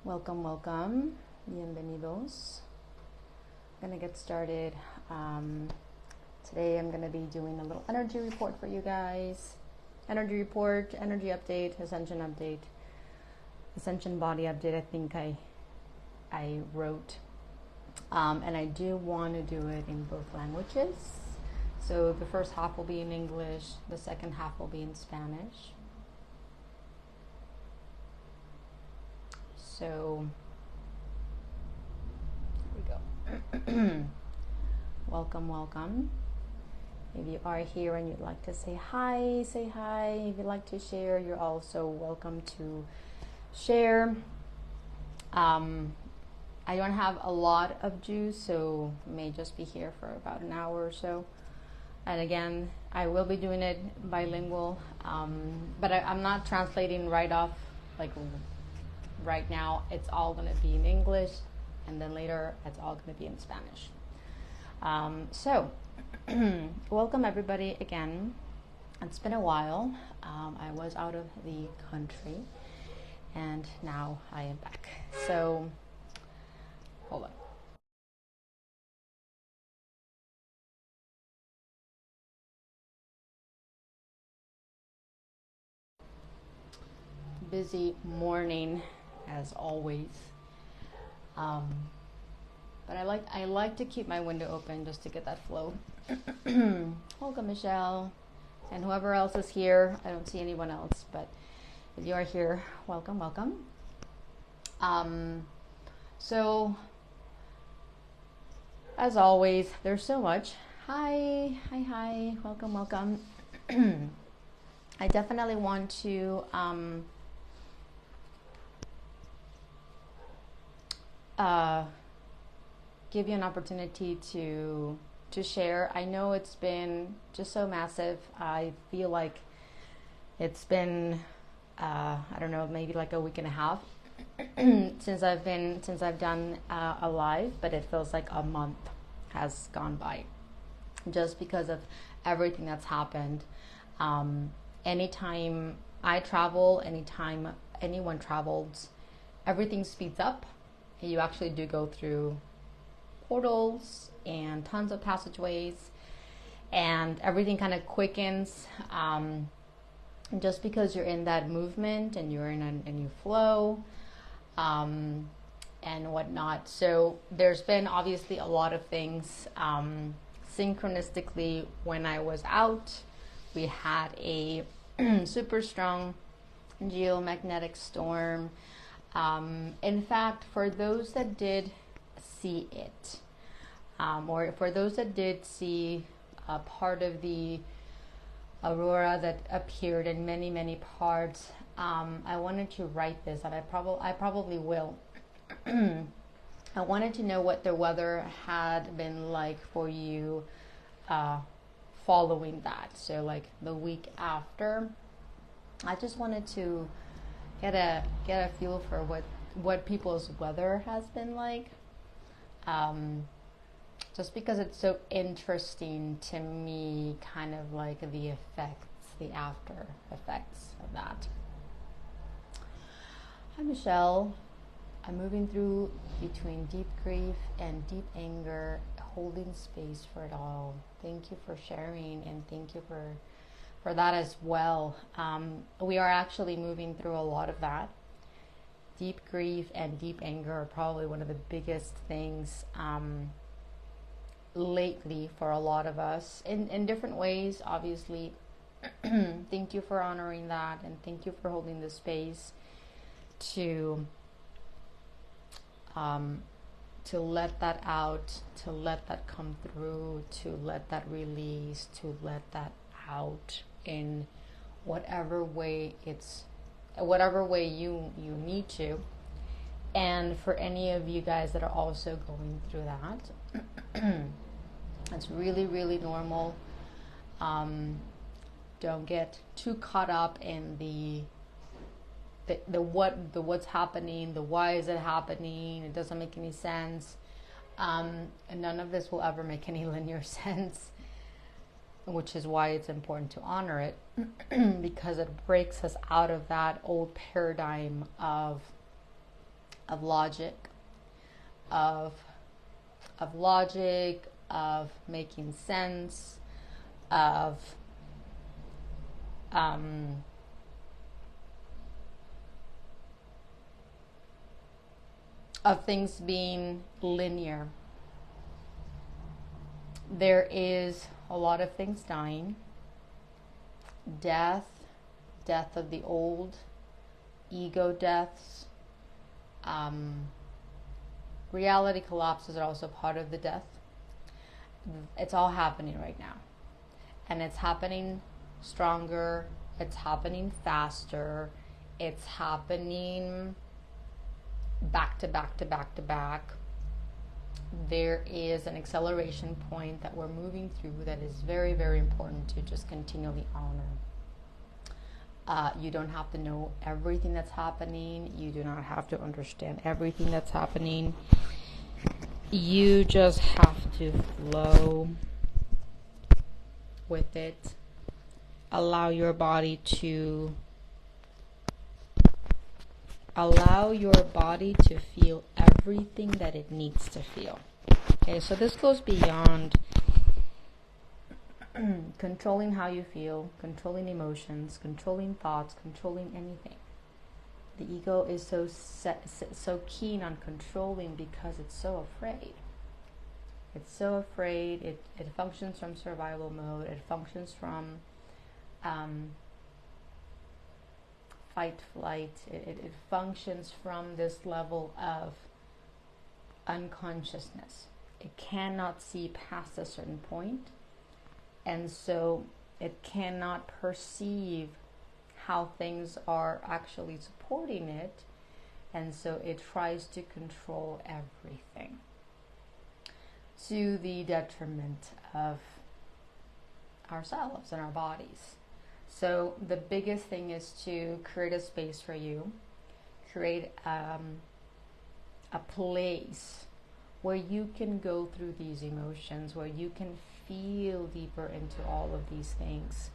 Welcome, welcome. Bienvenidos. I'm gonna get started. Today I'm gonna be doing a little energy report for you guys. Energy report, energy update, ascension body update. I think I wrote, and I do want to do it in both languages. So the first half will be in English. The second half will be in Spanish. So here we go. Welcome, welcome. If you are here and you'd like to say hi, say hi. If you'd like to share, you're also welcome to share. I don't have a lot of juice, so I may just be here for about an hour or so. And again, I will be doing it bilingual, but I'm not translating right off, like right now. It's all going to be in English, and then later it's all going to be in Spanish. So welcome everybody again. It's been a while. I was out of the country, and now I am back. So hold on. Busy morning as always, but I like to keep my window open just to get that flow. Welcome, Michelle, and whoever else is here. I don't see anyone else, but if you are here, welcome, welcome. So as always, there's so much. Hi, welcome, welcome. I definitely want to give you an opportunity to share. I know it's been just so massive. I feel like it's been I don't know, maybe like a week and a half since I've done a live, but it feels like a month has gone by just because of everything that's happened. Anytime I travel, anytime anyone travels, everything speeds up. You actually do go through portals and tons of passageways, and everything kind of quickens just because you're in that movement and you're in a new flow and whatnot. So there's been obviously a lot of things. Synchronistically, when I was out, we had a super strong geomagnetic storm. In fact, for those that did see it, or for those that did see a part of the aurora that appeared in many parts, I wanted to write this, and I probably will. I wanted to know what the weather had been like for you following that. So like the week after, I just wanted to get a feel for what people's weather has been like, just because it's so interesting to me, kind of like the after effects of that. Hi, Michelle. I'm moving through between deep grief and deep anger, holding space for it all. Thank you for sharing, and thank you for that as well. We are actually moving through a lot of that. Deep grief and deep anger are probably one of the biggest things lately for a lot of us in different ways, obviously. Thank you for honoring that, and thank you for holding the space to let that out, to let that come through, to let that release, to let that out in whatever way you need to. And for any of you guys that are also going through that, it's really normal. Don't get too caught up in the what's happening, the why is it happening, it doesn't make any sense. And none of this will ever make any linear sense, which is why it's important to honor it, because it breaks us out of that old paradigm of of logic, of logic, of making sense, of things being linear. There is a lot of things dying. Death of the old, ego deaths. Reality collapses are also part of the death. It's all happening right now. And it's happening stronger. It's happening faster. It's happening back to back to back to back. There is an acceleration point that we're moving through that is very, very important to just continually honor. You don't have to know everything that's happening. You do not have to understand everything that's happening. You just have to flow with it. Allow your body to feel everything that it needs to feel. Okay, so this goes beyond controlling how you feel, controlling emotions, controlling thoughts, controlling anything. The ego is so keen on controlling because it's so afraid. It's so afraid. It functions from survival mode. It functions from fight, flight. It functions from this level of unconsciousness. It cannot see past a certain point, and so it cannot perceive how things are actually supporting it, and so it tries to control everything to the detriment of ourselves and our bodies. So the biggest thing is to create a space for you, create a place where you can go through these emotions, where you can feel deeper into all of these things.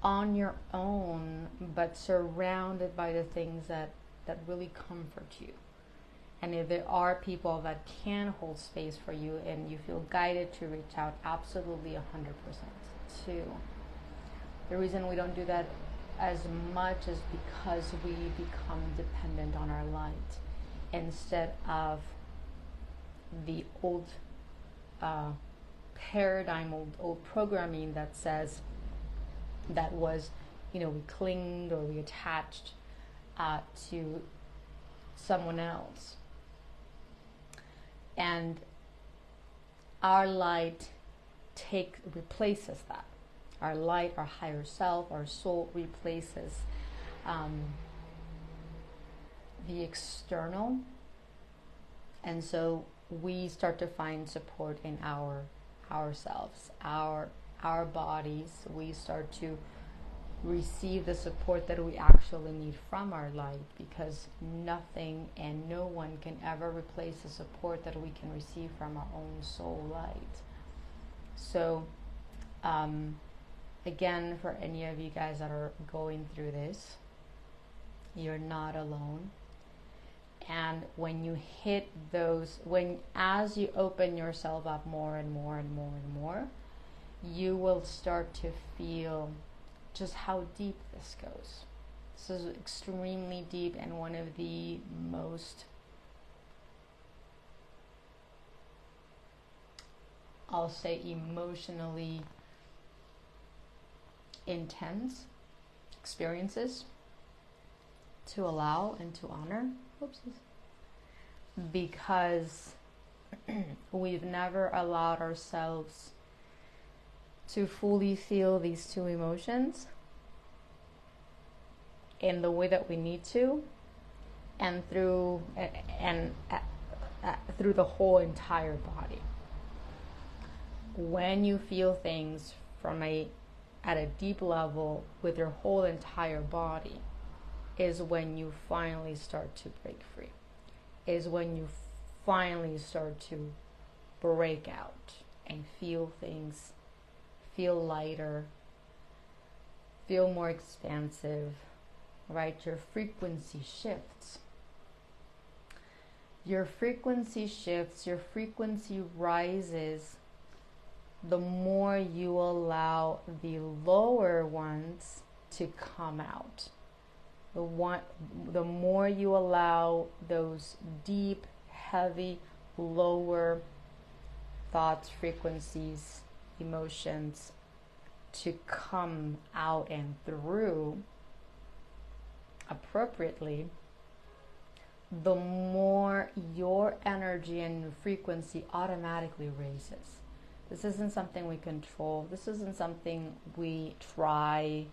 On your own, but surrounded by the things that really comfort you. And if there are people that can hold space for you and you feel guided to reach out, absolutely 100% too. The reason we don't do that as much is because we become dependent on our light instead of the old paradigm, old programming that says that was, we clinged or we attached to someone else. And our light replaces that. Our light, our higher self, our soul replaces the external. And so we start to find support in ourselves, our bodies. We start to receive the support that we actually need from our light, because nothing and no one can ever replace the support that we can receive from our own soul light. So again, for any of you guys that are going through this, you're not alone. And when you hit those, as you open yourself up more and more and more and more, you will start to feel just how deep this goes. This is extremely deep and one of the most, I'll say, emotionally intense experiences to allow and to honor. Oopsies. Because we've never allowed ourselves to fully feel these two emotions in the way that we need to, and through the whole entire body. When you feel things at a deep level with your whole entire body, is when you finally start to break free. Is when you finally start to break out and feel things, feel lighter, feel more expansive, right? Your frequency shifts. Your frequency shifts, your frequency rises the more you allow the lower ones to come out. The more you allow those deep, heavy, lower thoughts, frequencies, emotions to come out and through appropriately, the more your energy and your frequency automatically raises. This isn't something we control. This isn't something we try,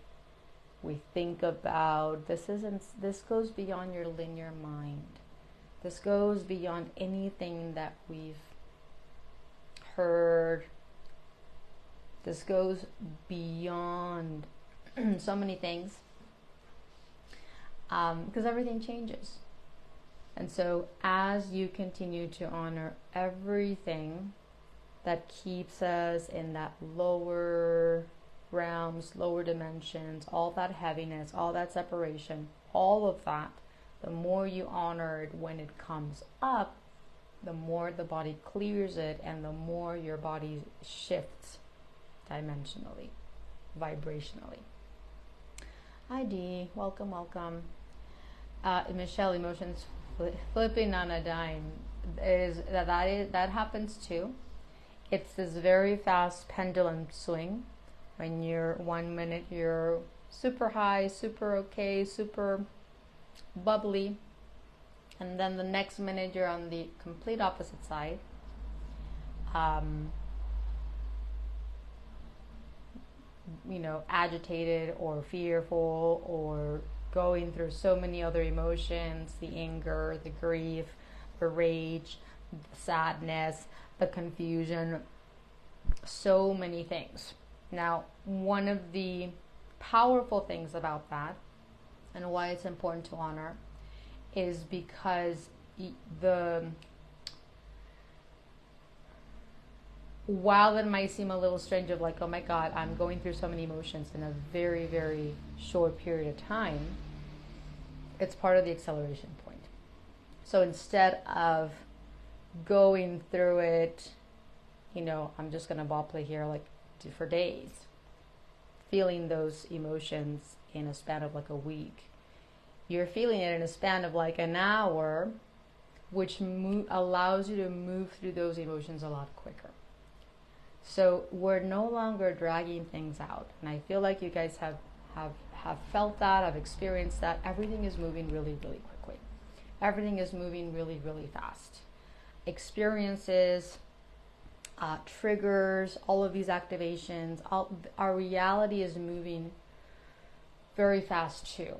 we think about. This goes beyond your linear mind. This goes beyond anything that we've heard. This goes beyond so many things, because everything changes. And so as you continue to honor everything that keeps us in that lower realms, lower dimensions, all that heaviness, all that separation, all of that, the more you honor it when it comes up, the more the body clears it, and the more your body shifts dimensionally, vibrationally. Hi Dee, welcome, welcome. Michelle, emotions flipping on a dime. That happens too. It's this very fast pendulum swing. When you're 1 minute you're super high, super okay, super bubbly, and then the next minute you're on the complete opposite side. Agitated or fearful or going through so many other emotions, the anger, the grief, the rage, the sadness, the confusion, so many things. Now, one of the powerful things about that and why it's important to honor is because while it might seem a little strange of like, oh my God, I'm going through so many emotions in a very, very short period of time, it's part of the acceleration point. So instead of going through it, I'm just going to ball play here like for days, feeling those emotions in a span of like a week, you're feeling it in a span of like an hour, which allows you to move through those emotions a lot quicker. So we're no longer dragging things out. And I feel like you guys have felt that, have experienced that. Everything is moving really, really quickly. Everything is moving really, really fast. Experiences, triggers, all of these activations, our reality is moving very fast too,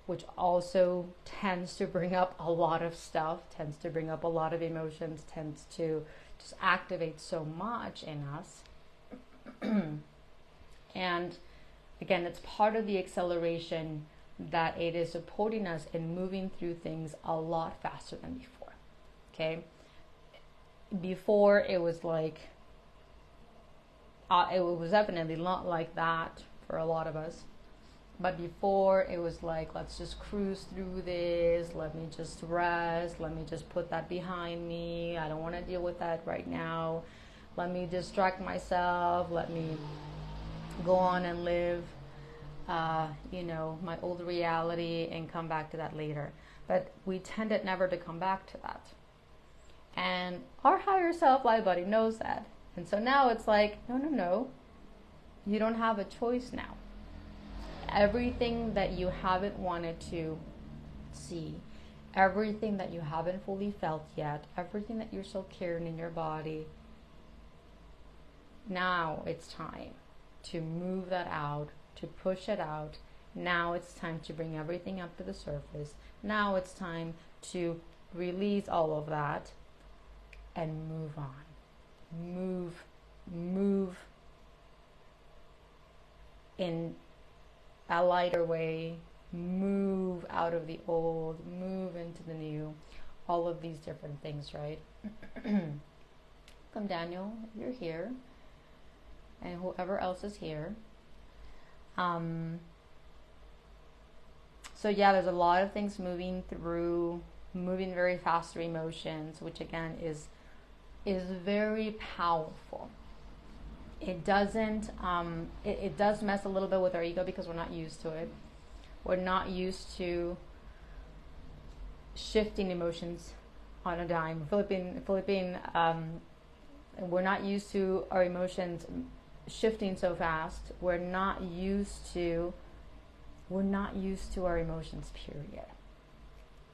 which also tends to bring up a lot of stuff, tends to bring up a lot of emotions, tends to just activate so much in us. And again, it's part of the acceleration that it is supporting us in moving through things a lot faster than before. Okay? Before it was like, it was definitely not like that for a lot of us. But before it was like, let's just cruise through this. Let me just rest. Let me just put that behind me. I don't want to deal with that right now. Let me distract myself. Let me go on and live, my old reality and come back to that later. But we tended never to come back to that. And our higher self, light body, knows that. And so now it's like, no. You don't have a choice now. Everything that you haven't wanted to see, everything that you haven't fully felt yet, everything that you're still carrying in your body, now it's time to move that out, to push it out. Now it's time to bring everything up to the surface. Now it's time to release all of that and move on. Move in a lighter way, move out of the old, move into the new, all of these different things, right? Come Daniel, you're here, and whoever else is here. Um, so yeah, there's a lot of things moving very fast through emotions, which again is very powerful. It doesn't, it does mess a little bit with our ego because we're not used to it. We're not used to shifting emotions on a dime, flipping. We're not used to our emotions shifting so fast. We're not used to our emotions, period.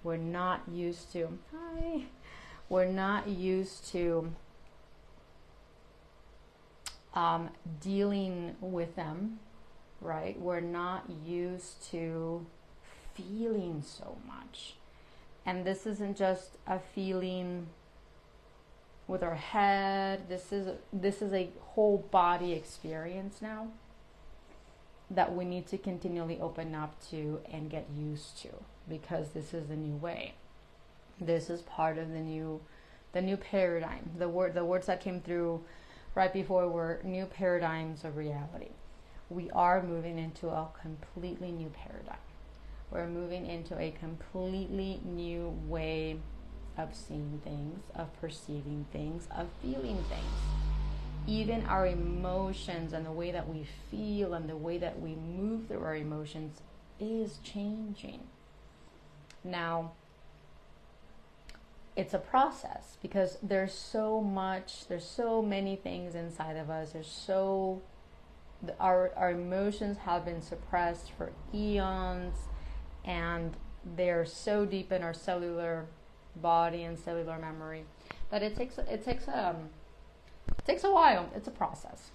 We're not used to, dealing with them, right? We're not used to feeling so much. And this isn't just a feeling with our head. This is a whole body experience now that we need to continually open up to and get used to, because this is the new way. This is part of the new paradigm. The words that came through right before were new paradigms of reality. We are moving into a completely new paradigm. We're moving into a completely new way of seeing things, of perceiving things, of feeling things. Even our emotions and the way that we feel and the way that we move through our emotions is changing. Now, it's a process because there's so many things inside of us. Our emotions have been suppressed for eons, and they're so deep in our cellular body and cellular memory that it takes a while. It's a process.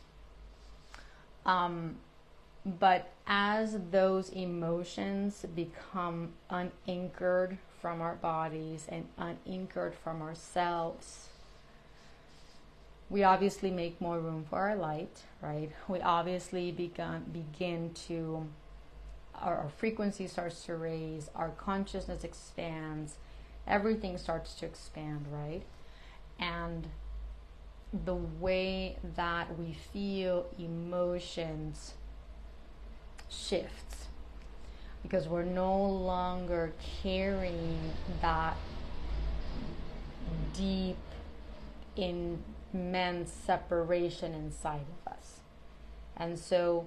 But as those emotions become unanchored from our bodies and unanchored from ourselves, we obviously make more room for our light, right? We obviously begin to, our frequency starts to raise, our consciousness expands, everything starts to expand, right? And the way that we feel emotions shifts, because we're no longer carrying that deep, immense separation inside of us. And so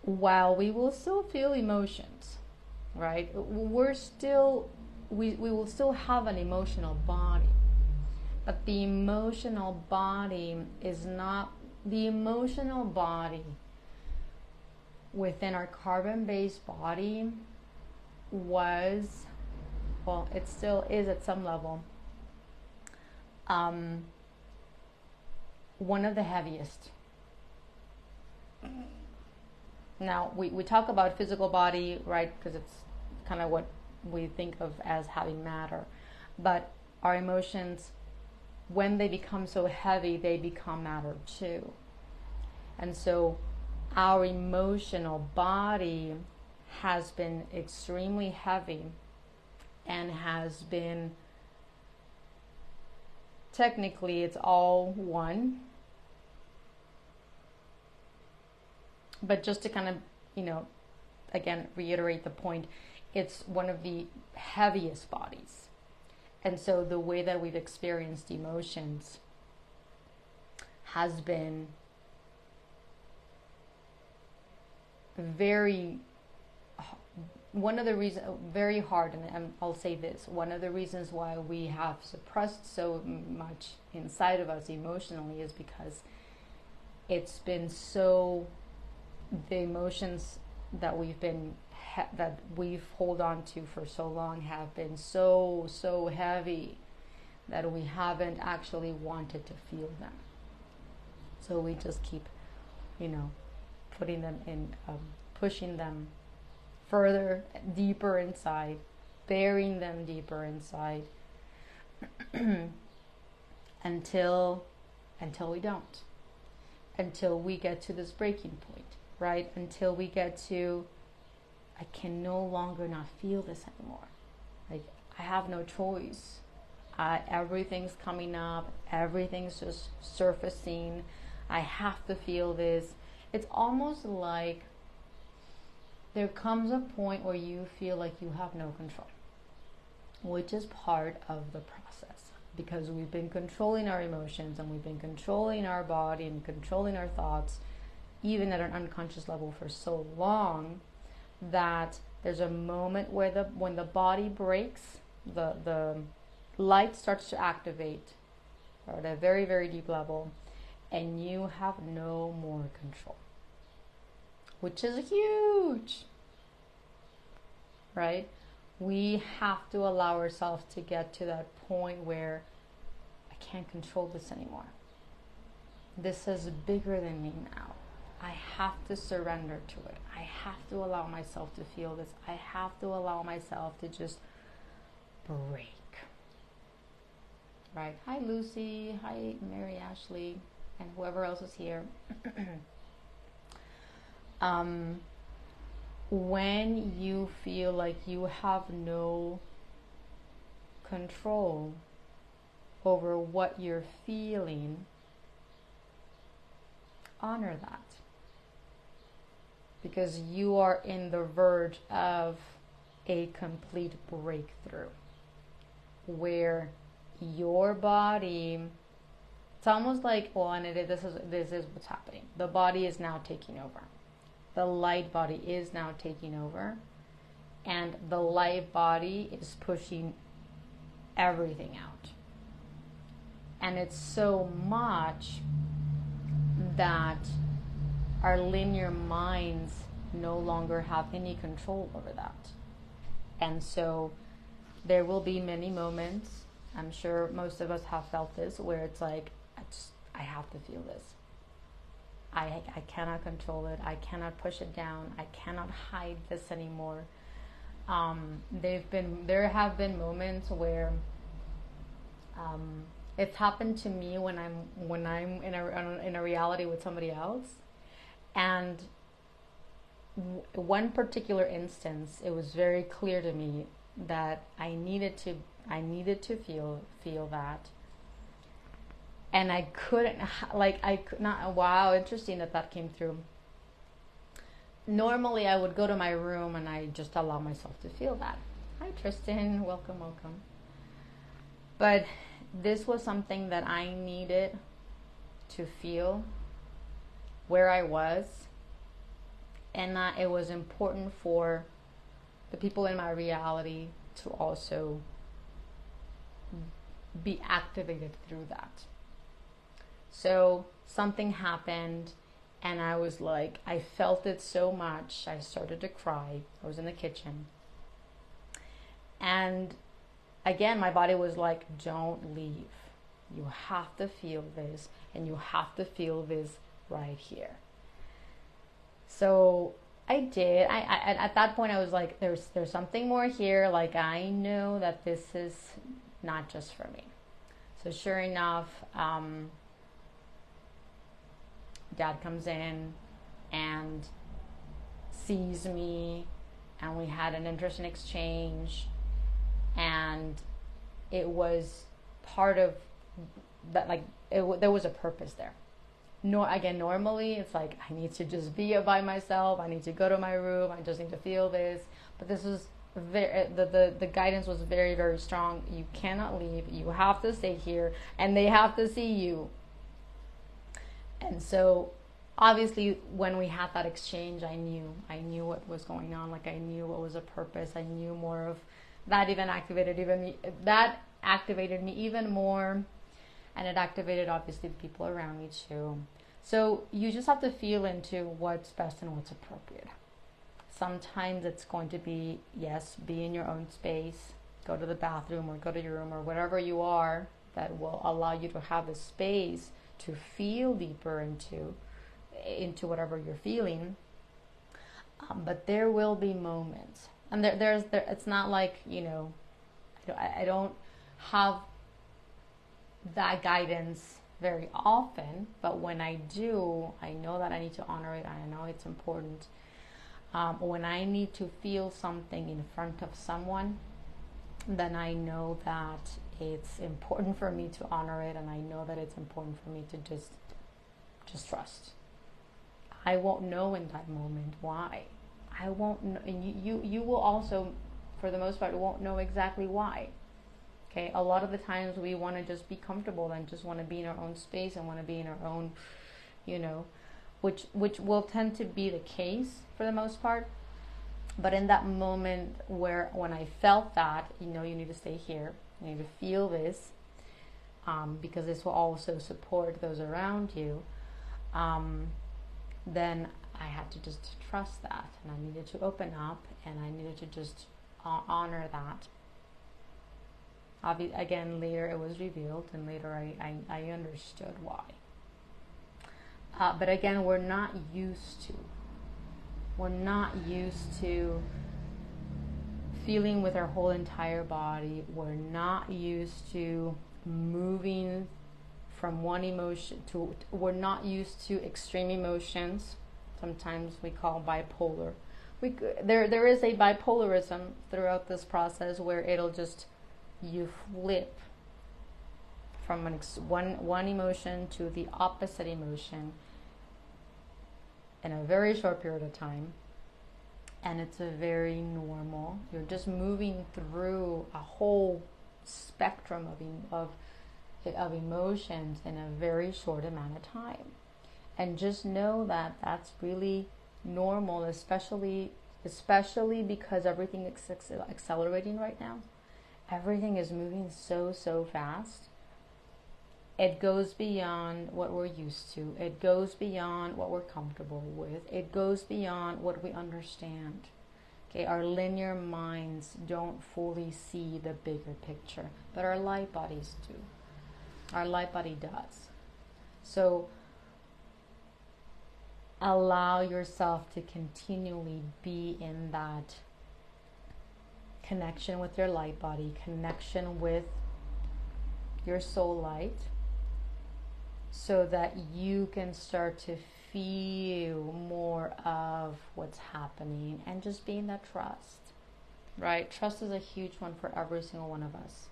while we will still feel emotions, right, we will still have an emotional body, but the emotional body is not the emotional body within our carbon-based body was, well, it still is at some level, one of the heaviest. Now, we talk about physical body, right, because it's kind of what we think of as having matter. But our emotions, when they become so heavy, they become matter too. And so our emotional body has been extremely heavy and has been, technically it's all one, but just to kind of, again, reiterate the point, it's one of the heaviest bodies. And so the way that we've experienced emotions has been very hard, and I'll say this, one of the reasons why we have suppressed so much inside of us emotionally is because it's been so, the emotions that we've hold on to for so long have been so heavy that we haven't actually wanted to feel them. So we just keep, putting them in, pushing them further, deeper inside, burying them deeper inside, until we don't, until we get to this breaking point, right? Until we get to, I can no longer not feel this anymore. Like, I have no choice. Everything's coming up, everything's just surfacing. I have to feel this. it's almost like there comes a point where you feel like you have no control, which is part of the process, because we've been controlling our emotions and we've been controlling our body and controlling our thoughts, even at an unconscious level, for so long that there's a moment where when the body breaks, the light starts to activate at a very, very deep level, and you have no more control, which is huge, right? We have to allow ourselves to get to that point where I can't control this anymore. This is bigger than me now. I have to surrender to it. I have to allow myself to feel this. I have to allow myself to just break. Right? Hi, Lucy. Hi, Mary Ashley, and whoever else is here. When you feel like you have no control over what you're feeling, honor that. Because you are in the verge of a complete breakthrough where your body, it's almost like, well, and this is what's happening. The body is now taking over. The light body is now taking over, and the light body is pushing everything out. And it's so much that our linear minds no longer have any control over that. And so there will be many moments, I'm sure most of us have felt this, where it's like, I have to feel this. I cannot control it. I cannot push it down. I cannot hide this anymore. There have been moments where it's happened to me when I'm in a reality with somebody else, and one particular instance, it was very clear to me that I needed to feel that. And I couldn't, wow, interesting that came through. Normally I would go to my room and I just allow myself to feel that. Hi Tristan, welcome. But this was something that I needed to feel where I was. And it was important for the people in my reality to also be activated through that. So something happened, and I was like, I felt it so much. I started to cry. I was in the kitchen. And again, my body was like, don't leave. You have to feel this, and you have to feel this right here. So I did. I at that point, I was like, there's something more here. Like, I know that this is not just for me. So sure enough, Dad comes in and sees me, and we had an interesting exchange, and it was part of that, like, there was a purpose there. Normally it's like, I need to just be by myself, I need to go to my room, I just need to feel this, but this was the guidance was very, very strong. You cannot leave, you have to stay here, and they have to see you. And so obviously when we had that exchange, I knew what was going on. Like, I knew what was a purpose. I knew more of that. Activated me even more, and it activated obviously the people around me too. So you just have to feel into what's best and what's appropriate. Sometimes it's going to be, yes, be in your own space, go to the bathroom or go to your room or wherever you are, that will allow you to have the space to feel deeper into whatever you're feeling. But there will be moments, and there's it's not like, I don't have that guidance very often, but when I do, I know that I need to honor it. I know it's important. When I need to feel something in front of someone, then I know that it's important for me to honor it, and I know that it's important for me to just trust. I won't know in that moment why. I won't know, and you will also, for the most part, won't know exactly why. Okay, a lot of the times we want to just be comfortable and just want to be in our own space and want to be in our own, which will tend to be the case for the most part. But in that moment when I felt that, you need to stay here, you need to feel this, because this will also support those around you. Then I had to just trust that, and I needed to open up, and I needed to just honor that. Again, later it was revealed, and later I understood why. But again, we're not used to feeling with our whole entire body. We're not used to moving from one emotion to, we're not used to extreme emotions. Sometimes we call bipolar. There is a bipolarism throughout this process where it'll just, you flip from one emotion to the opposite emotion in a very short period of time, and it's a very normal. You're just moving through a whole spectrum of emotions in a very short amount of time, and just know that that's really normal, especially because everything is accelerating right now. Everything is moving so fast. It goes beyond what we're used to. It goes beyond what we're comfortable with. It goes beyond what we understand. Okay, our linear minds don't fully see the bigger picture, but our light bodies do. Our light body does. So allow yourself to continually be in that connection with your light body, connection with your soul light, so that you can start to feel more of what's happening, and just be in that trust, right? Trust is a huge one for every single one of us.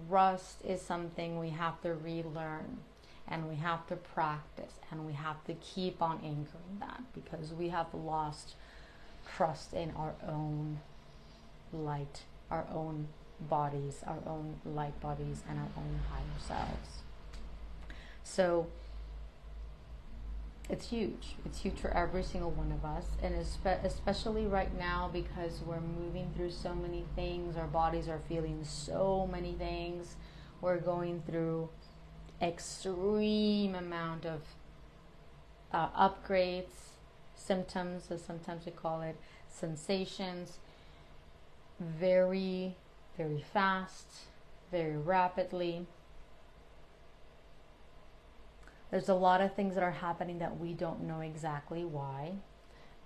Trust is something we have to relearn, and we have to practice, and we have to keep on anchoring that, because we have lost trust in our own light, our own bodies, our own light bodies, and our own higher selves. So it's huge. It's huge for every single one of us, and especially right now, because we're moving through so many things. Our bodies are feeling so many things. We're going through extreme amount of upgrades, symptoms, as sometimes we call it, sensations, very, very fast, very rapidly. There's a lot of things that are happening that we don't know exactly why.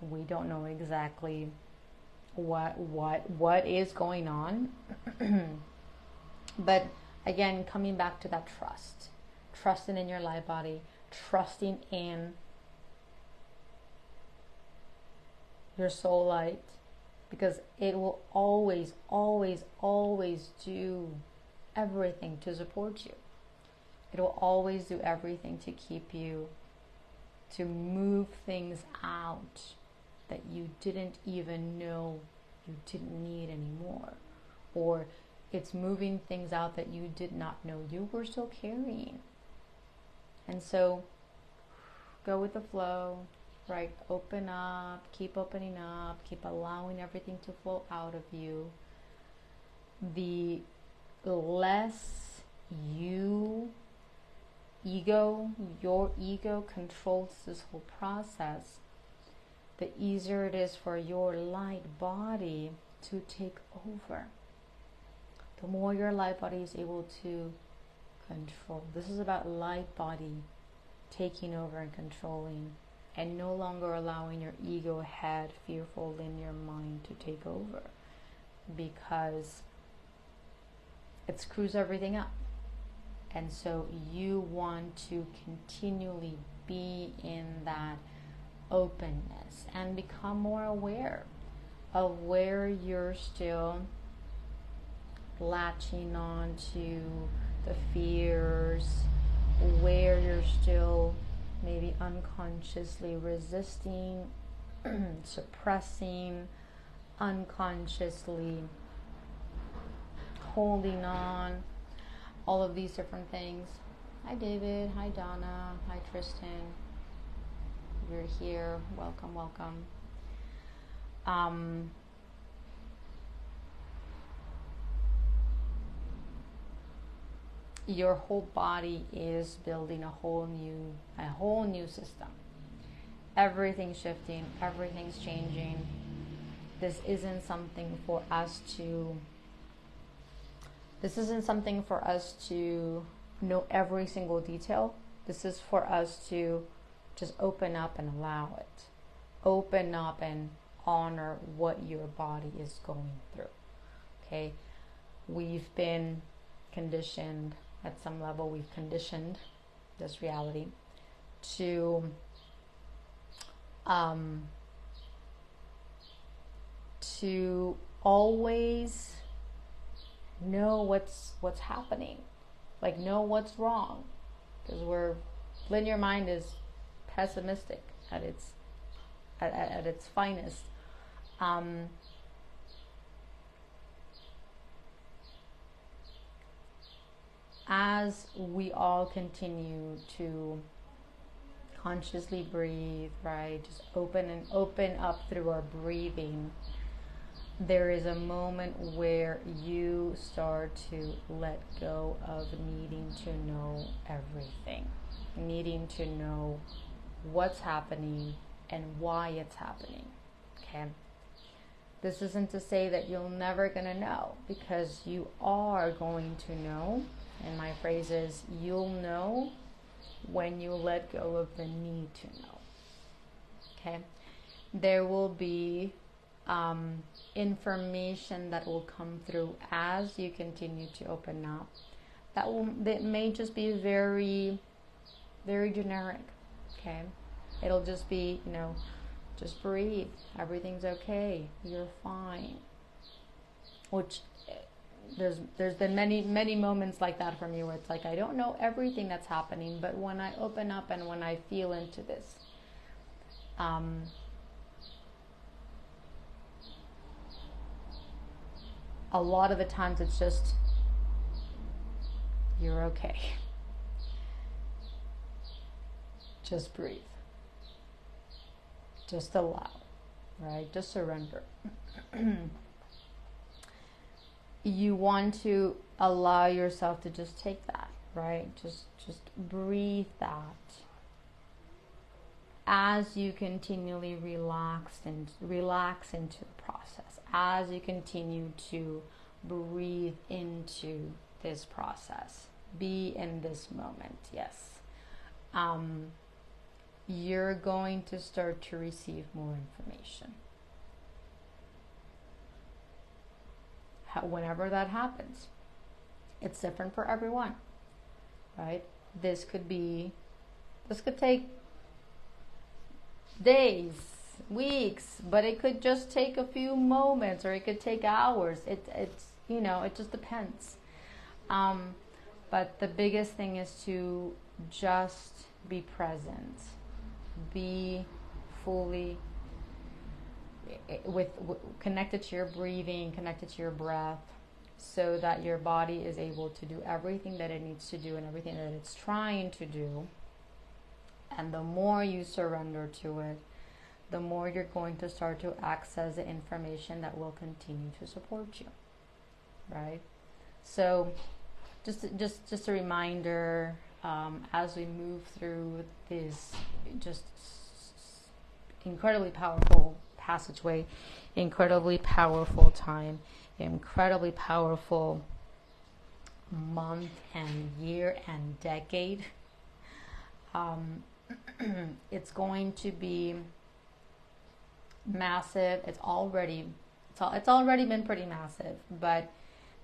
We don't know exactly what is going on. But again, coming back to that trust. Trusting in your light body, trusting in your soul light, because it will always, always, always do everything to support you. It will always do everything to keep you, to move things out that you didn't even know you didn't need anymore. Or it's moving things out that you did not know you were still carrying. And so go with the flow, right? Open up, keep opening up, keep allowing everything to flow out of you. The less your ego controls this whole process, the easier it is for your light body to take over. The more your light body is able to control. This is about light body taking over and controlling, and no longer allowing your ego head, fearful linear mind to take over, because it screws everything up. And so you want to continually be in that openness and become more aware of where you're still latching on to the fears, where you're still maybe unconsciously resisting, suppressing, unconsciously holding on, all of these different things. Hi David, hi Donna, hi Tristan. You're here. Welcome, welcome. Your whole body is building a whole new system. Everything's shifting, everything's changing. This isn't something for us to know every single detail. This is for us to just open up and allow it. Open up and honor what your body is going through. Okay? We've been conditioned, at some level, we've conditioned this reality to always know what's happening, like know what's wrong, because linear mind is pessimistic at its finest. As we all continue to consciously breathe, right, just open up through our breathing, there is a moment where you start to let go of needing to know everything, needing to know what's happening and why it's happening. Okay? This isn't to say that you're never going to know, because you are going to know. And my phrase is, you'll know when you let go of the need to know. Okay? There will be information that will come through as you continue to open up. That may just be very, very generic. Okay? It'll just be, just breathe. Everything's okay. You're fine. Which there's been many moments like that for me, where it's like, I don't know everything that's happening, but when I open up and when I feel into this, a lot of the times it's just, you're okay. Just breathe. Just allow, right? Just surrender. You want to allow yourself to just take that, right? Just breathe that. As you continually relax into the process, as you continue to breathe into this process, be in this moment, yes. You're going to start to receive more information. Whenever that happens, it's different for everyone, right? This could take days, weeks, but it could just take a few moments, or it could take hours. It just depends. But the biggest thing is to just be present, be fully connected to your breathing, connected to your breath, so that your body is able to do everything that it needs to do and everything that it's trying to do. And the more you surrender to it, the more you're going to start to access the information that will continue to support you, right? So just a reminder, as we move through this just incredibly powerful passageway, incredibly powerful time, incredibly powerful month and year and decade. It's going to be massive. It's already been pretty massive, but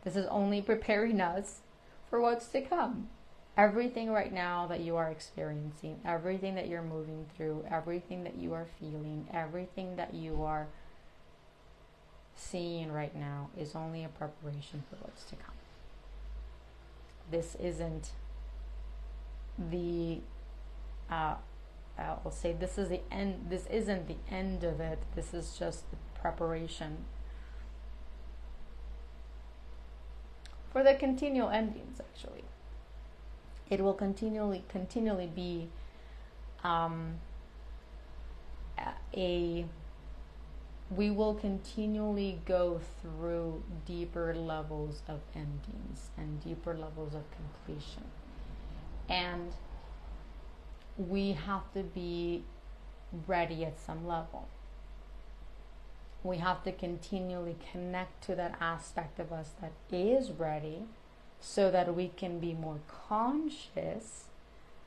this is only preparing us for what's to come. Everything right now that you are experiencing, everything that you're moving through, everything that you are feeling, everything that you are seeing right now is only a preparation for what's to come. This isn't the I'll say this is the end. This isn't the end of it. This is just the preparation for the continual endings. Actually, it will continually be we will continually go through deeper levels of endings and deeper levels of completion. And we have to be ready at some level. We have to continually connect to that aspect of us that is ready, so that we can be more conscious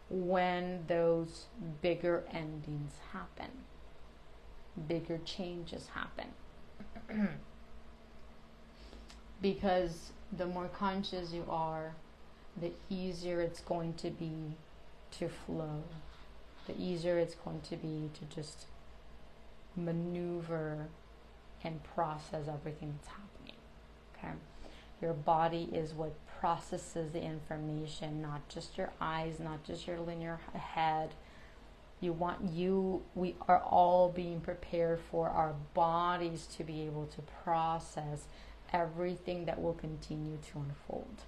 when those bigger endings happen, bigger changes happen. Because the more conscious you are, the easier it's going to be to flow, the easier it's going to be to just maneuver and process everything that's happening. Okay, your body is what processes the information, not just your eyes, not just your linear head. We are all being prepared for our bodies to be able to process everything that will continue to unfold.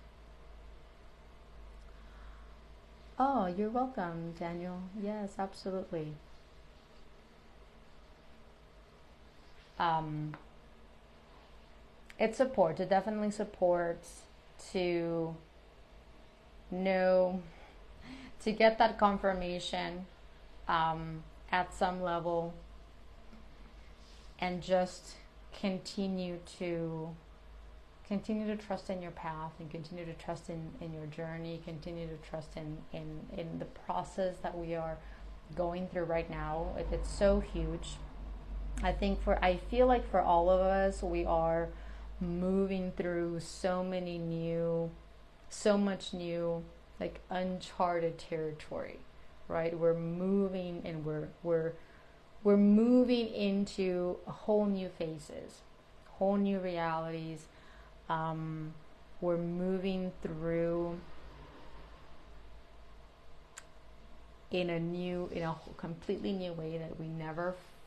Oh, you're welcome, Daniel. Yes, absolutely. It supports. It definitely supports to know, to get that confirmation at some level, and just continue to trust in your path, and continue to trust in your journey, continue to trust in the process that we are going through right now. It's so huge. I feel like for all of us, we are moving through so much new, like uncharted territory, right? We're moving, and we're moving into whole new phases, whole new realities. We're moving through in a completely new way that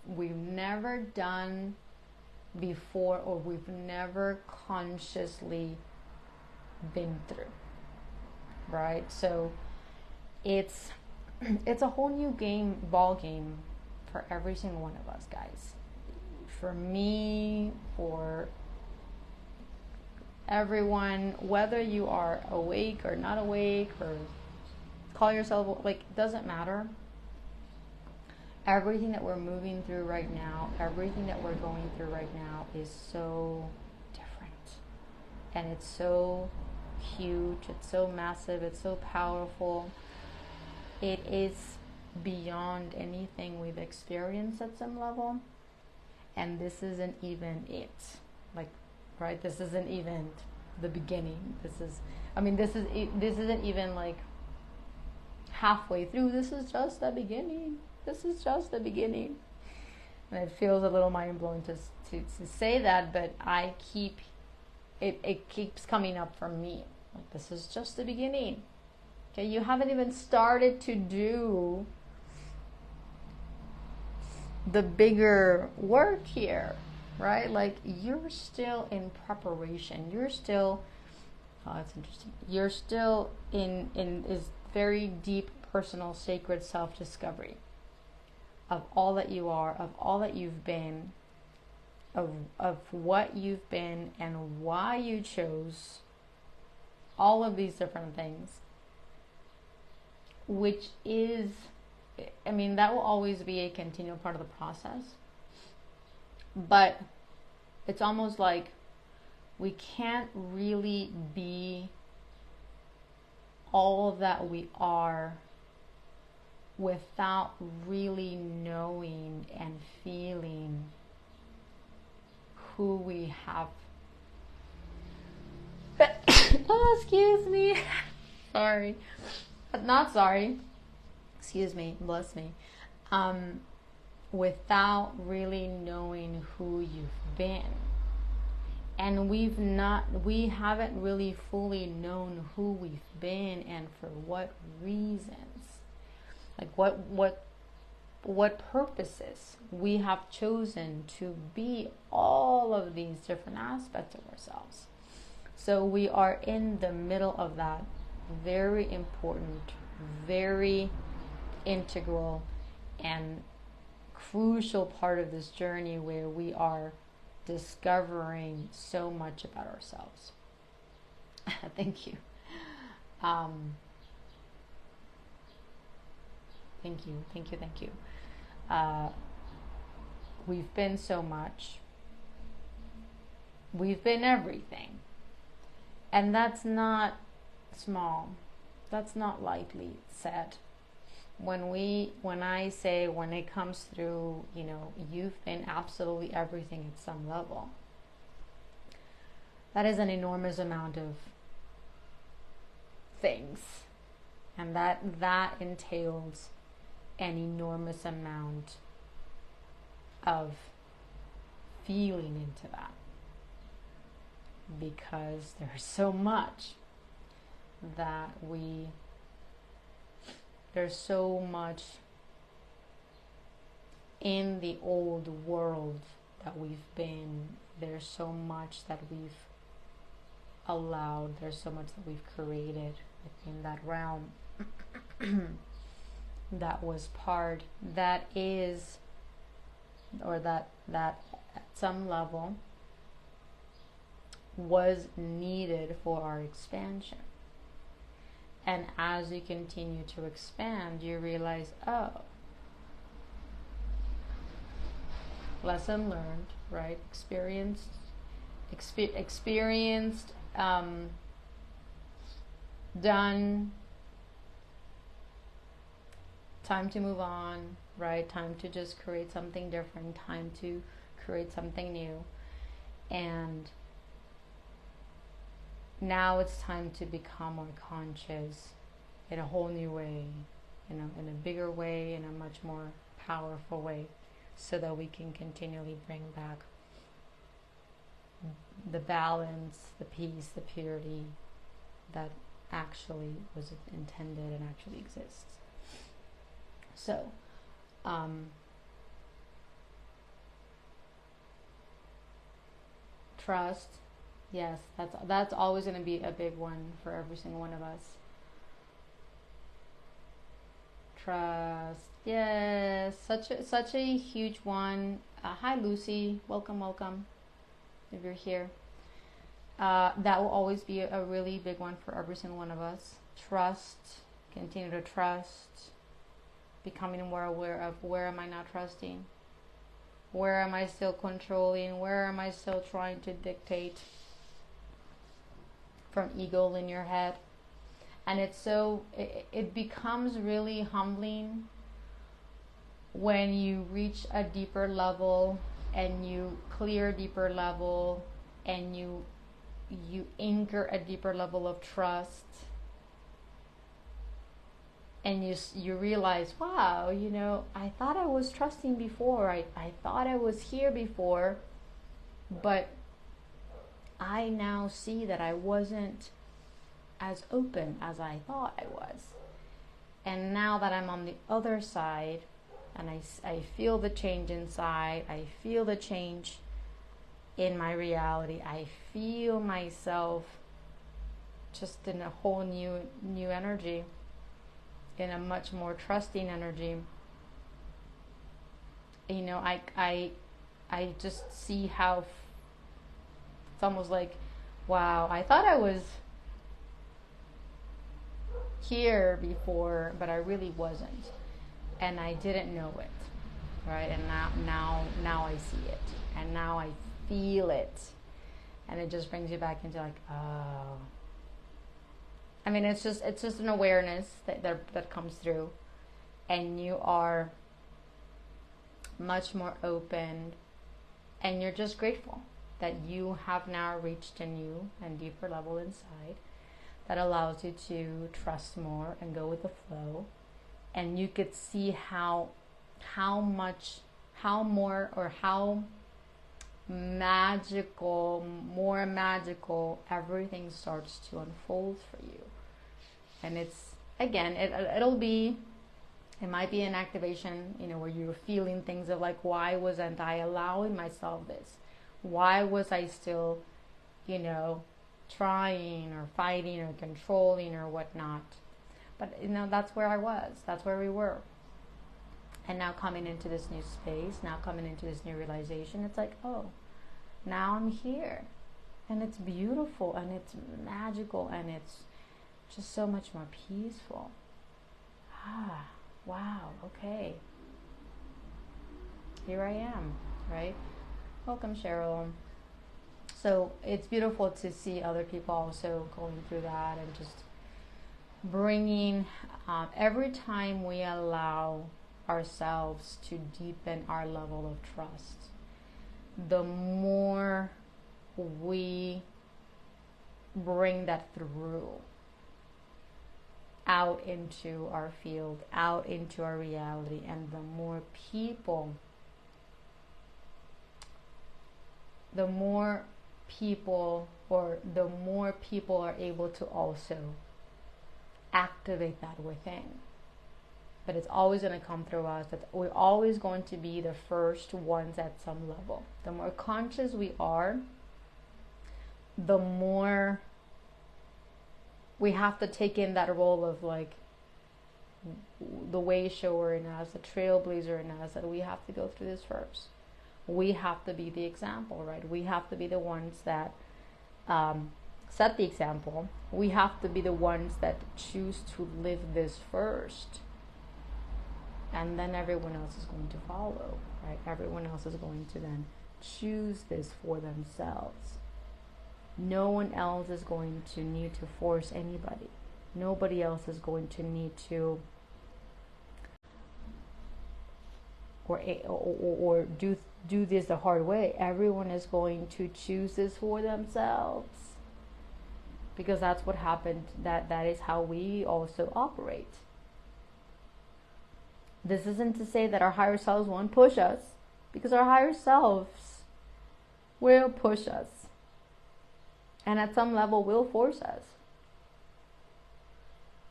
we've never done before, or we've never consciously been through, right? So it's a whole new ball game for every single one of us, guys. For me, for everyone, whether you are awake or not awake, or call yourself, like, it doesn't matter. Everything that we're moving through right now, everything that we're going through right now is so different. And it's so huge, it's so massive, it's so powerful. It is beyond anything we've experienced at some level. And this isn't even it. Like, right? This isn't even the beginning. This isn't even like halfway through. This is just the beginning. This is just the beginning. And it feels a little mind-blowing to say that, but it keeps coming up for me. Like, this is just the beginning. Okay, you haven't even started to do the bigger work here, right? Like, you're still in preparation. You're still, oh, that's interesting. You're still in is very deep, personal, sacred self-discovery of all that you are, of all that you've been, of what you've been, and why you chose all of these different things, which is, that will always be a continual part of the process. But it's almost like we can't really be all that we are without really knowing and feeling who we have. Oh, excuse me. Sorry. Not sorry. Excuse me. Bless me. Without really knowing who you've been. And we haven't really fully known who we've been and for what reasons. Like, what what purposes we have chosen to be all of these different aspects of ourselves. So we are in the middle of that very important, very integral and crucial part of this journey where we are discovering so much about ourselves. Thank you. Thank you. We've been so much. We've been everything. And that's not small. That's not lightly said. When I say, when it comes through, you've been absolutely everything at some level, that is an enormous amount of things. And that entails an enormous amount of feeling into that, because there's so much in the old world that we've been. There's so much that we've allowed, there's so much that we've created within that realm that was part, that is, or that at some level was needed for our expansion. And as you continue to expand, you realize, oh, lesson learned, right? Experienced, done. Time to move on, right? Time to just create something different. Time to create something new. And now it's time to become more conscious in a whole new way, in a bigger way, in a much more powerful way, so that we can continually bring back the balance, the peace, the purity that actually was intended and actually exists. So, trust. Yes, that's always going to be a big one for every single one of us. Trust. Yes, such a huge one. Hi, Lucy. Welcome. If you're here, that will always be a really big one for every single one of us. Trust. Continue to trust. Becoming more aware of, where am I not trusting? Where am I still controlling? Where am I still trying to dictate from ego in your head? And it becomes really humbling when you reach a deeper level and you clear a deeper level and you anchor a deeper level of trust, and you realize, wow, I thought I was trusting before, I thought I was here before, but I now see that I wasn't as open as I thought I was. And now that I'm on the other side, and I feel the change inside, I feel the change in my reality, I feel myself just in a whole new energy, in a much more trusting energy. I just see how it's almost like, wow, I thought I was here before, but I really wasn't, and I didn't know it, right? And now I see it, and now I feel it, and it just brings you back into like, oh. I mean, it's just an awareness that comes through, and you are much more open, and you're just grateful that you have now reached a new and deeper level inside that allows you to trust more and go with the flow. And you could see how more magical everything starts to unfold for you. And it's, again, it'll be It might be an activation, where you're feeling things of like, why wasn't I allowing myself this? Why was I still, trying or fighting or controlling or whatnot? But, that's where I was. That's where we were. And now coming into this new space, now coming into this new realization, it's like, oh, now I'm here. And it's beautiful and it's magical and it's just so much more peaceful. Wow, okay. Here I am, right? Welcome, Cheryl. So it's beautiful to see other people also going through that and just bringing, every time we allow ourselves to deepen our level of trust, the more we bring that through out into our field, out into our reality, and the more people are able to also activate that within. But it's always going to come through us. That we're always going to be the first ones at some level. The more conscious we are, the more we have to take in that role of like the way shower in us, the trailblazer in us, that we have to go through this first. We have to be the example, right? We have to be the ones that set the example. We have to be the ones that choose to live this first. And then everyone else is going to follow, right? Everyone else is going to then choose this for themselves. No one else is going to need to force anybody. Nobody else is going to need to or do this the hard way. Everyone is going to choose this for themselves. Because that's what happened. That is how we also operate. This isn't to say that our higher selves won't push us, because our higher selves will push us. And at some level will force us.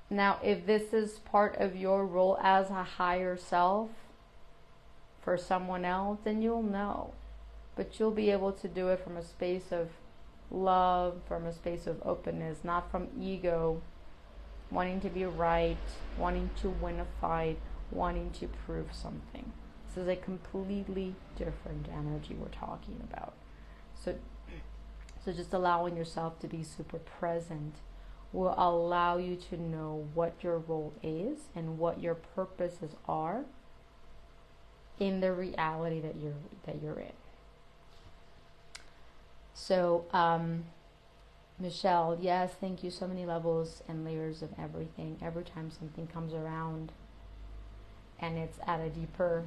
Now, if this is part of your role as a higher self for someone else, then you'll know. But you'll be able to do it from a space of love, from a space of openness, not from ego, wanting to be right, wanting to win a fight, wanting to prove something. This is a completely different energy we're talking about. So just allowing yourself to be super present will allow you to know what your role is and what your purposes are in the reality that you're in. So, Michelle, yes, thank you. So many levels and layers of everything. Every time something comes around, and it's at a deeper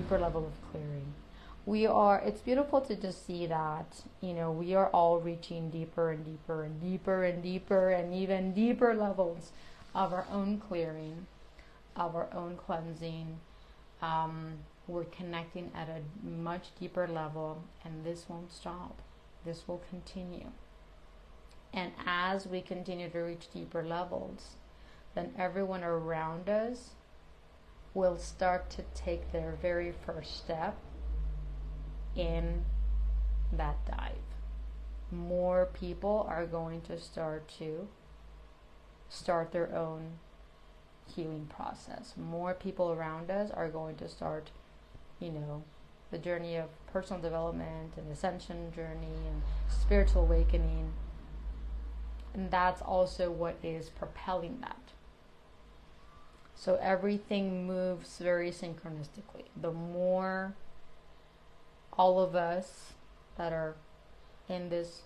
level of clearing. It's beautiful to just see that, we are all reaching deeper and deeper and deeper and deeper and even deeper levels of our own clearing, of our own cleansing. We're connecting at a much deeper level, and this won't stop. This will continue. And as we continue to reach deeper levels, then everyone around us will start to take their very first step in that dive. More people are going to start their own healing process. More people around us are going to start, the journey of personal development and ascension journey and spiritual awakening. And that's also what is propelling that. So everything moves very synchronistically. The more all of us that are in this,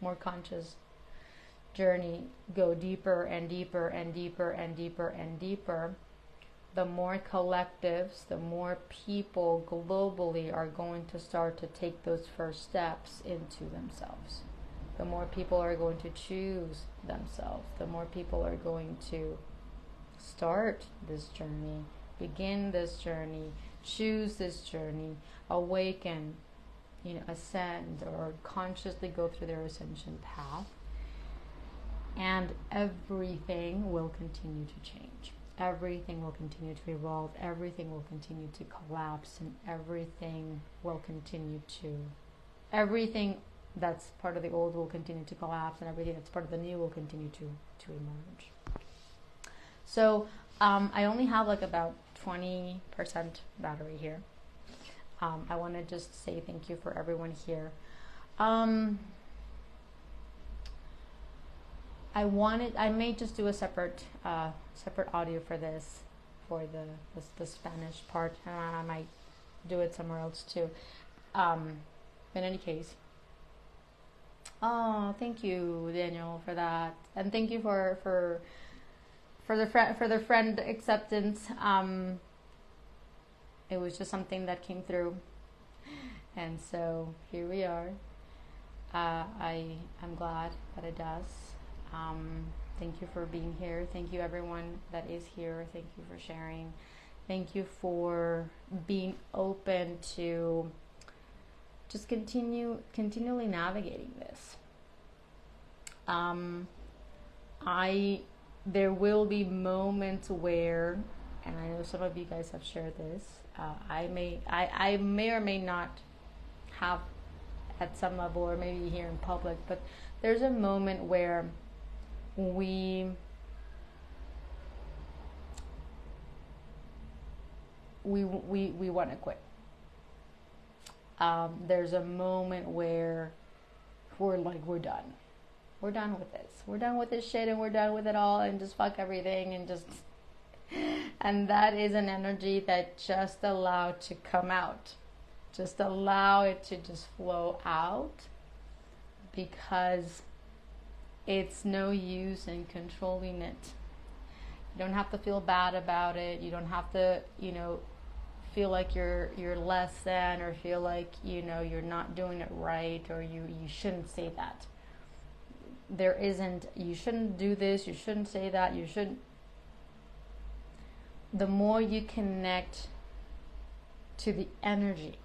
more conscious journey go deeper and deeper and deeper and deeper and deeper, the more collectives, the more people globally are going to start to take those first steps into themselves. The more people are going to choose themselves. The more people are going to start this journey, begin this journey, choose this journey, awaken, ascend, or consciously go through their ascension path. and everything will continue to change. Everything will continue to evolve. Everything will continue to collapse, and everything that's part of the old will continue to collapse, and everything that's part of the new will continue to emerge. So I only have like about 20% battery here. I want to just say thank you for everyone here. I may just do a separate audio for this, for the Spanish part, and I might do it somewhere else too. In any case, thank you, Daniel, for that, and thank you for the friend acceptance. It was just something that came through, and so here we are. I'm glad that it does. Thank you for being here. Thank you, everyone that is here. Thank you for sharing. Thank you for being open to just continually navigating this. There will be moments where, and I know some of you guys have shared this, I may or may not have at some level, or maybe here in public, but there's a moment where we want to quit. There's a moment where we're like, we're done with this. We're done with this shit, and we're done with it all, and just fuck everything, and just, and that is an energy that just allow to come out. Just allow it to just flow out, because it's no use in controlling it. You don't have to feel bad about it. You don't have to, feel like you're less than, or feel like, you're not doing it right, or you shouldn't say that. There isn't, you shouldn't do this, you shouldn't say that, you shouldn't. The more you connect to the energy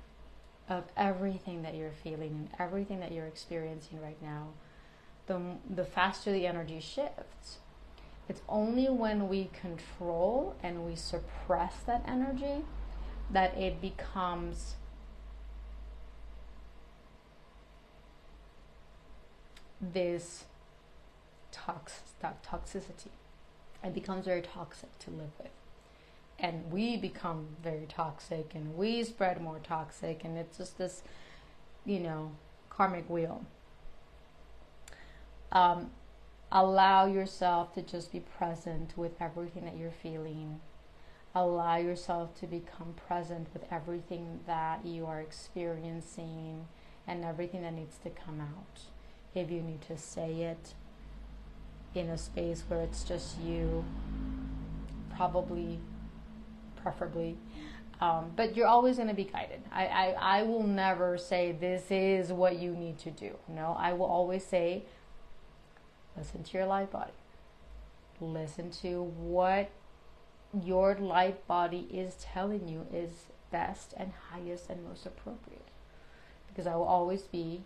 of everything that you're feeling and everything that you're experiencing right now, the faster the energy shifts. It's only when we control and we suppress that energy that it becomes this toxicity. It becomes very toxic to live with. And we become very toxic, and we spread more toxic, and it's just this, karmic wheel. Allow yourself to just be present with everything that you're feeling. Allow yourself to become present with everything that you are experiencing and everything that needs to come out. If you need to say it in a space where it's just you, preferably, but you're always going to be guided. I will never say this is what you need to do. No, I will always say, listen to your light body. Listen to what your light body is telling you is best and highest and most appropriate. Because that will always be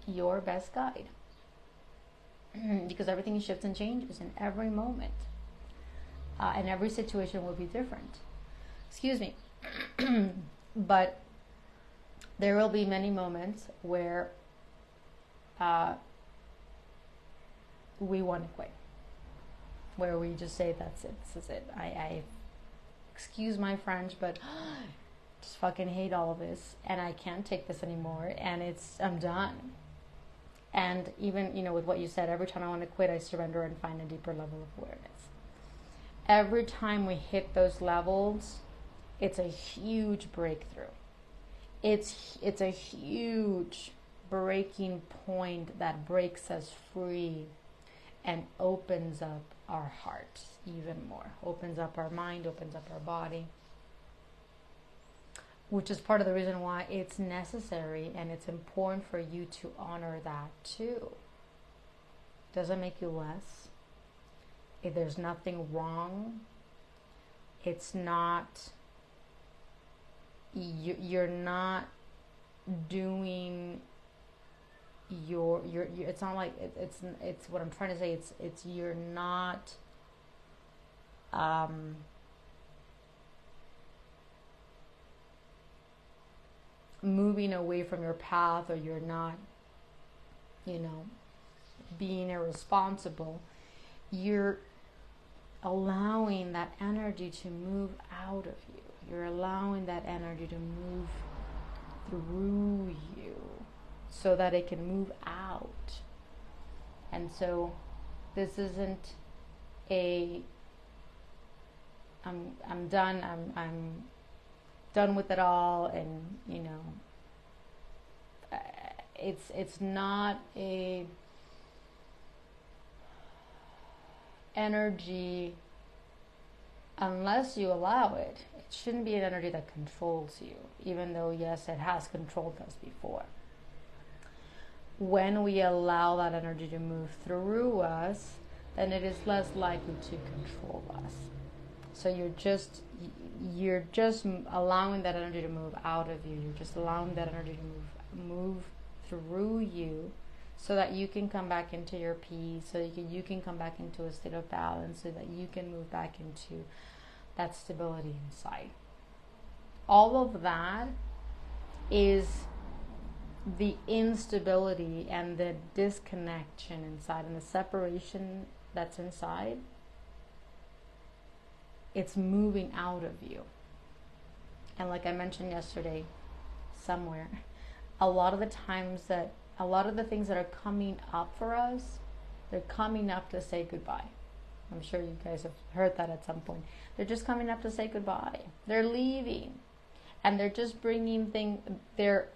your best guide. Because everything shifts and changes in every moment. And every situation will be different. Excuse me. But there will be many moments where we want to quit, where we just say, that's it, this is it. I excuse my French, but just fucking hate all of this, and I can't take this anymore, and I'm done. And even, with what you said, every time I want to quit, I surrender and find a deeper level of awareness. Every time we hit those levels, it's a huge breakthrough. It's a huge breaking point that breaks us free and opens up our hearts even more, opens up our mind, opens up our body, which is part of the reason why it's necessary and it's important for you to honor that too. Doesn't make you less. If there's nothing wrong, it's not, you're not doing you're it's not like it's what I'm trying to say, it's you're not moving away from your path, or you're not, being irresponsible. You're allowing that energy to move out of you. You're allowing that energy to move through you so that it can move out. And so this isn't a I'm done, I'm done with it all, and it's not a energy, unless you allow it. It shouldn't be an energy that controls you, even though yes, it has controlled us before. When we allow that energy to move through us, then it is less likely to control us. So you're just allowing that energy to move out of you. You're just allowing that energy to move through you, so that you can come back into your peace, so you can come back into a state of balance, so that you can move back into that stability inside. All of that is the instability and the disconnection inside, and the separation that's inside. It's moving out of you. And like I mentioned yesterday somewhere, a lot of the things that are coming up for us, they're coming up to say goodbye. I'm sure you guys have heard that at some point. They're just coming up to say goodbye. They're leaving, and they're just bringing things. They're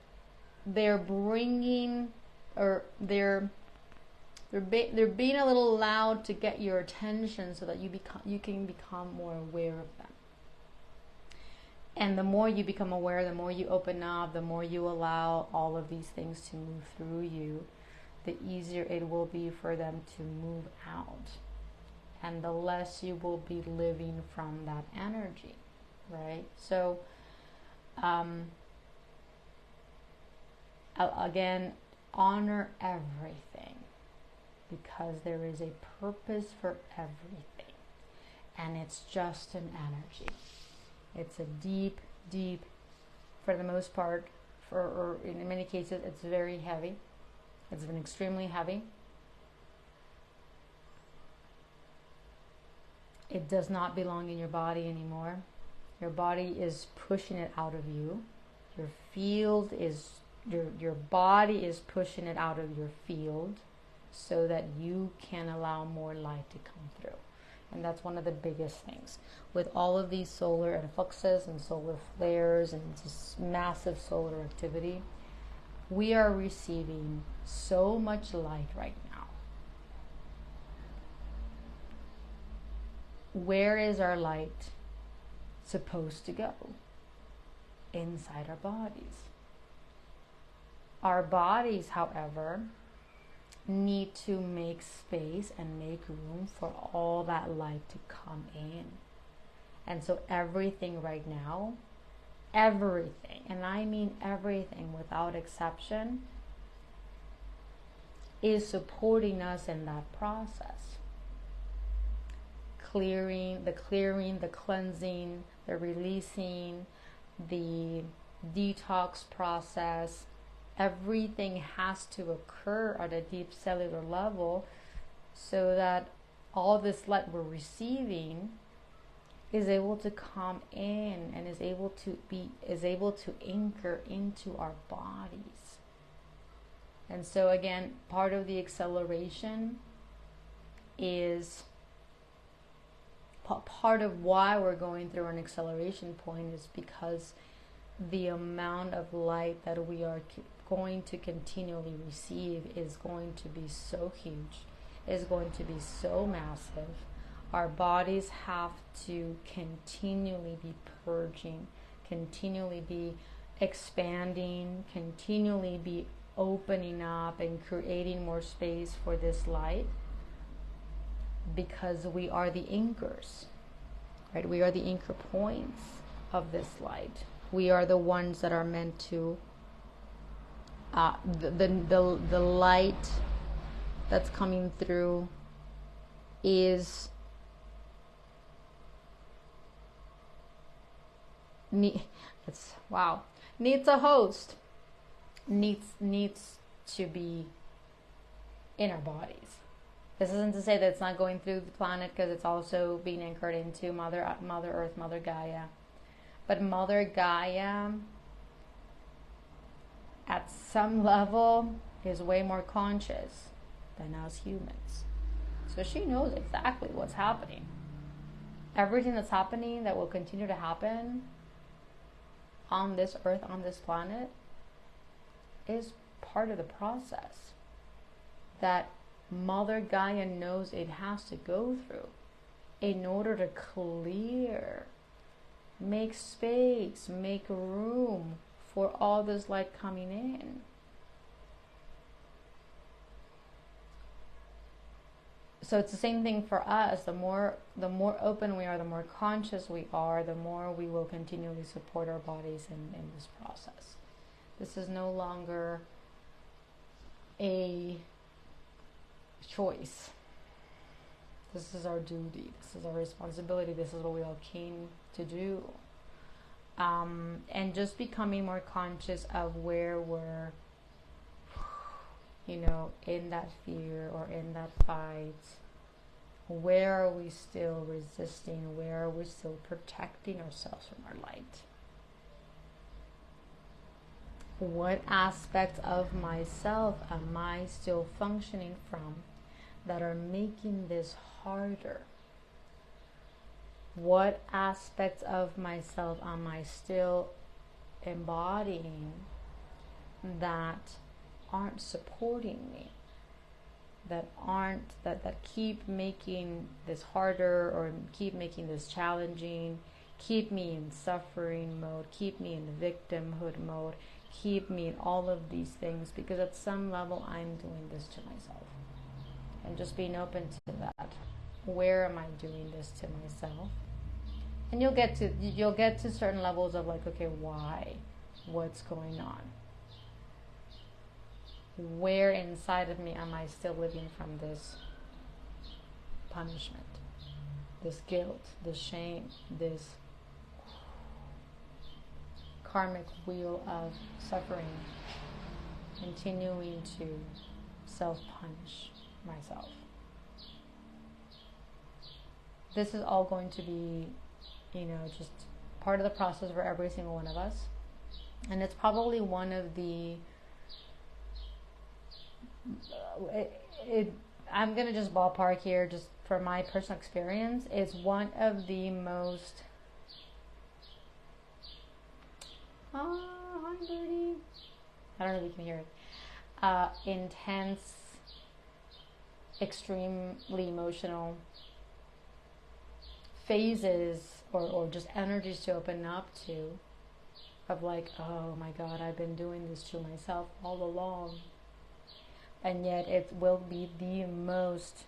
bringing, or they're being a little loud to get your attention, so that you can become more aware of them. And the more you become aware, the more you open up, the more you allow all of these things to move through you, the easier it will be for them to move out. And the less you will be living from that energy, right? So, again, honor everything, because there is a purpose for everything. And it's just an energy. It's a deep, for the most part, or in many cases, it's very heavy. It's been extremely heavy. It does not belong in your body anymore. Your body is pushing it out of you. Your body is pushing it out of your field, so that you can allow more light to come through. And that's one of the biggest things. With all of these solar influxes and solar flares and just massive solar activity, we are receiving so much light right now. Where is our light supposed to go? Inside our bodies. Our bodies, however, need to make space and make room for all that light to come in. And so everything right now, everything, and I mean everything without exception, is supporting us in that process. The clearing, the cleansing, the releasing, the detox process, everything has to occur at a deep cellular level, so that all this light we're receiving is able to come in and is able to anchor into our bodies. And so again, part of the acceleration is part of why we're going through an acceleration point, is because the amount of light that we are going to continually receive is going to be so huge, is going to be so massive. Our bodies have to continually be purging, continually be expanding, continually be opening up and creating more space for this light, because we are the anchors, right? We are the anchor points of this light. We are the ones that are meant to the light that's coming through is needs a host, needs to be in our bodies. This isn't to say that it's not going through the planet, because it's also being anchored into Mother Earth, Mother Gaia. But Mother Gaia, at some level, is way more conscious than us humans. So she knows exactly what's happening. Everything that's happening, that will continue to happen on this earth, on this planet, is part of the process that Mother Gaia knows it has to go through in order to clear, make space, make room for all this light coming in. So it's the same thing for us. The more open we are, the more conscious we are, the more we will continually support our bodies in this process. This is no longer a choice. This is our duty. This is our responsibility. This is what we all came to do. And just becoming more conscious of where we're, in that fear or in that fight. Where are we still resisting? Where are we still protecting ourselves from our light? What aspects of myself am I still functioning from that are making this harder? What aspects of myself am I still embodying that aren't supporting me? That keep making this harder, or keep making this challenging, keep me in suffering mode, keep me in victimhood mode, keep me in all of these things, because at some level I'm doing this to myself. And just being open to that. Where am I doing this to myself? And you'll get to certain levels of like, okay, why? What's going on? Where inside of me am I still living from this punishment, this guilt, this shame, this karmic wheel of suffering, continuing to self-punish myself? This is all going to be, just part of the process for every single one of us. And it's probably one of the I'm going to just ballpark here, just for my personal experience, it's one of the most hi birdie. I don't know if you can hear it. Intense, extremely emotional phases or just energies to open up to, of like, oh my God, I've been doing this to myself all along. And yet it will be the most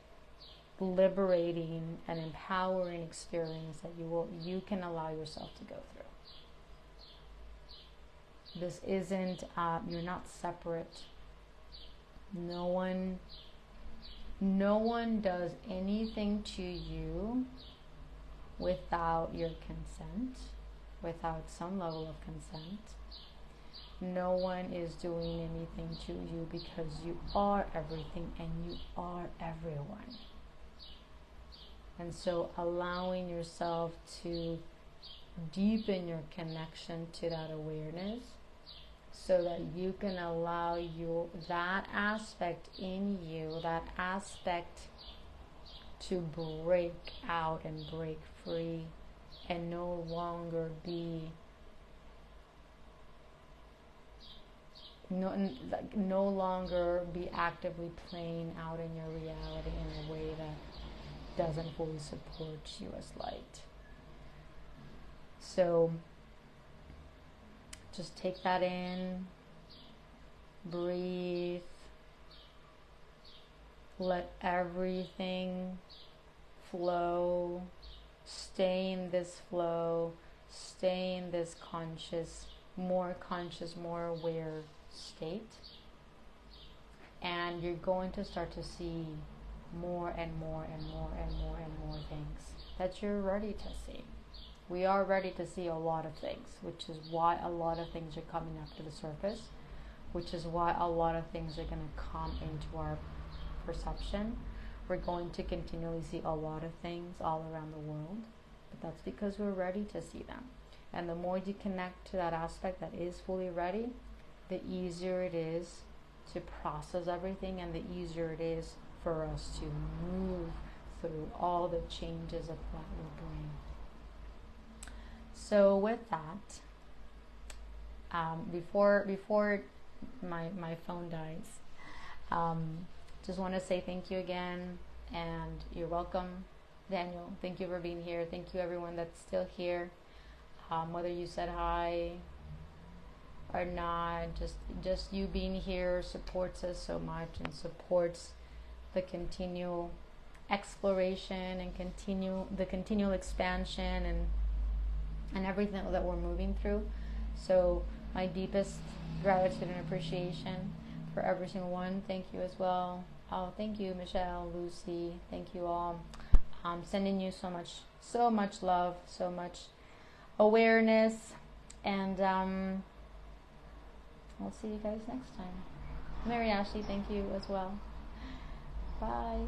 liberating and empowering experience that you can allow yourself to go through. This isn't, you're not separate. No one does anything to you without your consent, without some level of consent. No one is doing anything to you, because you are everything and you are everyone. And so allowing yourself to deepen your connection to that awareness, so that you can allow that aspect in you, that aspect to break out and break free, and no longer be actively playing out in your reality in a way that doesn't fully support you as light. So just take that in, breathe, let everything flow, stay in this flow, stay in this conscious, more aware state, and you're going to start to see more and more and more and more and more things that you're ready to see. We are ready to see a lot of things, which is why a lot of things are coming up to the surface, which is why a lot of things are going to come into our perception. We're going to continually see a lot of things all around the world, but that's because we're ready to see them. And the more you connect to that aspect that is fully ready, the easier it is to process everything, and the easier it is for us to move through all the changes that will bring. So with that, before my phone dies, just want to say thank you again, and you're welcome, Daniel. Thank you for being here. Thank you everyone that's still here. Whether you said hi or not, just you being here supports us so much, and supports the continual exploration and continual expansion and everything that we're moving through. So my deepest gratitude and appreciation for every single one. Thank you as well. Oh, thank you, Michelle, Lucy. Thank you all. I'm sending you so much love, so much awareness, and I'll see you guys next time. Mary Ashley, thank you as well. Bye.